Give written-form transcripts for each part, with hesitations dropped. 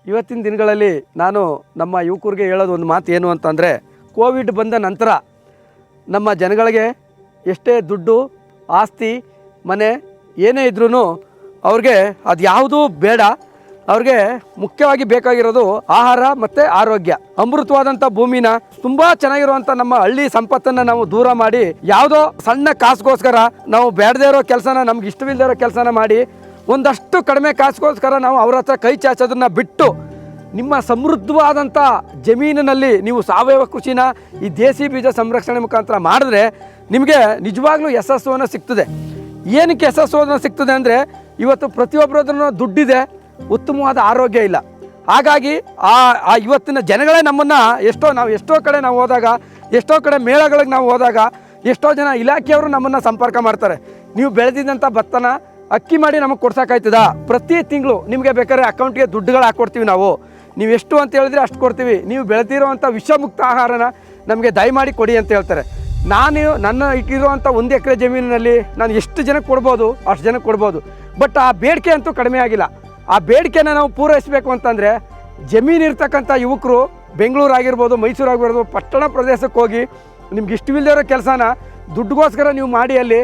ಇವತ್ತಿನ ದಿನಗಳಲ್ಲಿ ನಾನು ನಮ್ಮ ಯುವಕರಿಗೆ ಹೇಳೋದು ಒಂದು ಮಾತು ಏನು ಅಂತಂದರೆ, ಕೋವಿಡ್ ಬಂದ ನಂತರ ನಮ್ಮ ಜನಗಳಿಗೆ ಎಷ್ಟೇ ದುಡ್ಡು ಆಸ್ತಿ ಮನೆ ಏನೇ ಇದ್ರೂ ಅವ್ರಿಗೆ ಅದು ಯಾವುದೂ ಬೇಡ. ಅವ್ರಿಗೆ ಮುಖ್ಯವಾಗಿ ಬೇಕಾಗಿರೋದು ಆಹಾರ ಮತ್ತು ಆರೋಗ್ಯ. ಅಮೃತವಾದಂಥ ಭೂಮಿನ ತುಂಬ ಚೆನ್ನಾಗಿರುವಂಥ ನಮ್ಮ ಹಳ್ಳಿ ಸಂಪತ್ತನ್ನು ನಾವು ದೂರ ಮಾಡಿ ಯಾವುದೋ ಸಣ್ಣ ಕಾಸಿಗೋಸ್ಕರ ನಾವು ಬೇಡದೇ ಇರೋ ಕೆಲಸನ, ನಮ್ಗೆ ಇಷ್ಟವಿಲ್ಲದೆ ಇರೋ ಕೆಲಸನ ಮಾಡಿ ಒಂದಷ್ಟು ಕಡಿಮೆ ಕಾಸಿಗೋಸ್ಕರ ನಾವು ಅವ್ರ ಹತ್ರ ಕೈ ಚಾಚೋದನ್ನ ಬಿಟ್ಟು ನಿಮ್ಮ ಸಮೃದ್ಧವಾದಂಥ ಜಮೀನಿನಲ್ಲಿ ನೀವು ಸಾವಯವ ಕೃಷಿನ ಈ ದೇಸಿ ಬೀಜ ಸಂರಕ್ಷಣೆ ಮುಖಾಂತರ ಮಾಡಿದ್ರೆ ನಿಮಗೆ ನಿಜವಾಗ್ಲೂ ಯಶಸ್ಸನ್ನು ಸಿಗ್ತದೆ. ಏನಕ್ಕೆ ಯಶಸ್ಸನ್ನು ಸಿಗ್ತದೆ ಅಂದರೆ, ಇವತ್ತು ಪ್ರತಿಯೊಬ್ಬರದ್ರೂ ದುಡ್ಡಿದೆ, ಉತ್ತಮವಾದ ಆರೋಗ್ಯ ಇಲ್ಲ. ಹಾಗಾಗಿ ಆ ಇವತ್ತಿನ ಜನಗಳೇ ನಮ್ಮನ್ನು ಎಷ್ಟೋ ಕಡೆ ನಾವು ಹೋದಾಗ, ಎಷ್ಟೋ ಕಡೆ ಮೇಳಗಳಿಗೆ ನಾವು ಹೋದಾಗ ಎಷ್ಟೋ ಜನ ಇಲಾಖೆಯವರು ನಮ್ಮನ್ನು ಸಂಪರ್ಕ ಮಾಡ್ತಾರೆ. ನೀವು ಬೆಳೆದಿದ್ದಂಥ ಭತ್ತನ ಅಕ್ಕಿ ಮಾಡಿ ನಮಗೆ ಕೊಡ್ಸೋಕ್ಕಾಯ್ತದ, ಪ್ರತಿ ತಿಂಗಳು ನಿಮಗೆ ಬೇಕಾದ್ರೆ ಅಕೌಂಟ್ಗೆ ದುಡ್ಡುಗಳು ಹಾಕ್ಕೊಡ್ತೀವಿ, ನೀವು ಎಷ್ಟು ಅಂತ ಹೇಳಿದ್ರೆ ಅಷ್ಟು ಕೊಡ್ತೀವಿ, ನೀವು ಬೆಳೆದಿರೋವಂಥ ವಿಷಮುಕ್ತ ಆಹಾರನ ನಮಗೆ ದಯಮಾಡಿ ಕೊಡಿ ಅಂತ ಹೇಳ್ತಾರೆ. ನನ್ನ ಇಟ್ಟಿರುವಂಥ 1 ಎಕರೆ ಜಮೀನಿನಲ್ಲಿ ನಾನು ಎಷ್ಟು ಜನಕ್ಕೆ ಕೊಡ್ಬೋದು ಅಷ್ಟು ಜನಕ್ಕೆ ಕೊಡ್ಬೋದು. ಬಟ್ ಆ ಬೇಡಿಕೆ ಅಂತೂ ಕಡಿಮೆ ಆಗಿಲ್ಲ. ಆ ಬೇಡಿಕೆನ ನಾವು ಪೂರೈಸಬೇಕು ಅಂತಂದರೆ ಜಮೀನು ಇರ್ತಕ್ಕಂಥ ಯುವಕರು ಬೆಂಗಳೂರು ಆಗಿರ್ಬೋದು, ಮೈಸೂರು ಆಗಿರ್ಬೋದು, ಪಟ್ಟಣ ಪ್ರದೇಶಕ್ಕೆ ಹೋಗಿ ನಿಮ್ಗೆ ಇಷ್ಟವಿಲ್ಲದೆ ಇರೋ ಕೆಲಸನ ದುಡ್ಡುಗೋಸ್ಕರ ನೀವು ಮಾಡಿ, ಅಲ್ಲಿ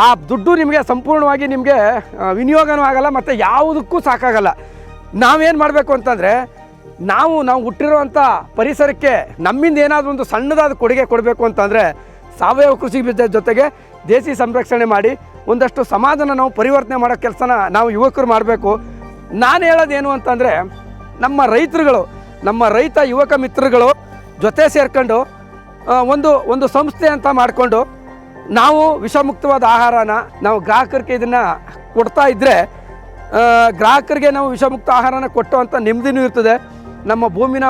ಆ ದುಡ್ಡು ನಿಮಗೆ ಸಂಪೂರ್ಣವಾಗಿ ನಿಮಗೆ ವಿನಿಯೋಗನೂ ಆಗಲ್ಲ ಮತ್ತು ಯಾವುದಕ್ಕೂ ಸಾಕಾಗಲ್ಲ. ನಾವೇನು ಮಾಡಬೇಕು ಅಂತಂದರೆ, ನಾವು ಹುಟ್ಟಿರೋವಂಥ ಪರಿಸರಕ್ಕೆ ನಮ್ಮಿಂದ ಏನಾದರೂ ಒಂದು ಸಣ್ಣದಾದ ಕೊಡುಗೆ ಕೊಡಬೇಕು ಅಂತಂದರೆ ಸಾವಯವ ಕೃಷಿ ಜೊತೆಗೆ ದೇಸಿ ಸಂರಕ್ಷಣೆ ಮಾಡಿ ಒಂದಷ್ಟು ಸಮಾಜನ ನಾವು ಪರಿವರ್ತನೆ ಮಾಡೋ ಕೆಲಸನ ನಾವು ಯುವಕರು ಮಾಡಬೇಕು. ನಾನು ಹೇಳೋದೇನು ಅಂತಂದರೆ, ನಮ್ಮ ರೈತರುಗಳು, ನಮ್ಮ ರೈತ ಯುವಕ ಮಿತ್ರಗಳು ಜೊತೆ ಸೇರ್ಕೊಂಡು ಒಂದು ಸಂಸ್ಥೆ ಅಂತ ಮಾಡಿಕೊಂಡು ನಾವು ವಿಷಮುಕ್ತವಾದ ಆಹಾರನ ನಾವು ಗ್ರಾಹಕರಿಗೆ ಇದನ್ನು ಕೊಡ್ತಾ ಇದ್ದರೆ, ಗ್ರಾಹಕರಿಗೆ ನಾವು ವಿಷಮುಕ್ತ ಆಹಾರನ ಕೊಟ್ಟು ಅಂತ ನೆಮ್ಮದಿನೂ ಇರ್ತದೆ. ನಮ್ಮ ಭೂಮಿನ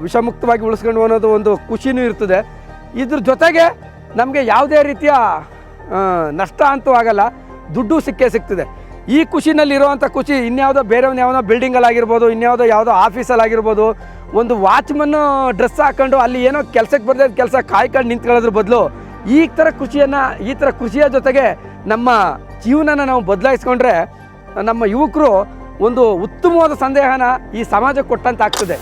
ವಿಷಮುಕ್ತವಾಗಿ ಉಳಿಸ್ಕೊಂಡ್ವೋ ಅನ್ನೋದು ಒಂದು ಖುಷಿನೂ ಇರ್ತದೆ. ಇದ್ರ ಜೊತೆಗೆ ನಮಗೆ ಯಾವುದೇ ರೀತಿಯ ನಷ್ಟ ಅಂತೂ ಆಗಲ್ಲ, ದುಡ್ಡು ಸಿಗ್ತದೆ. ಈ ಖುಷಿನಲ್ಲಿರುವಂಥ ಖುಷಿ ಇನ್ಯಾವುದೋ ಬೇರೆಯವ್ನು ಬಿಲ್ಡಿಂಗಲ್ಲಾಗಿರ್ಬೋದು, ಯಾವುದೋ ಆಫೀಸಲ್ಲಾಗಿರ್ಬೋದು, ಒಂದು ವಾಚ್ಮನ್ನು ಡ್ರೆಸ್ ಹಾಕ್ಕೊಂಡು ಅಲ್ಲಿ ಏನೋ ಕೆಲಸಕ್ಕೆ ಬರದೇ ಕೆಲಸ ಕಾಯ್ಕೊಂಡು ನಿಂತ್ಕೊಳ್ಳೋದ್ರ ಬದಲು ಈ ಥರ ಕೃಷಿಯ ಜೊತೆಗೆ ನಮ್ಮ ಜೀವನನ ನಾವು ಬದಲಾಯಿಸ್ಕೊಂಡ್ರೆ ನಮ್ಮ ಯುವಕರು ಒಂದು ಉತ್ತಮವಾದ ಸಂದೇಹನ ಈ ಸಮಾಜಕ್ಕೆ ಕೊಟ್ಟಂತಾಗ್ತದೆ.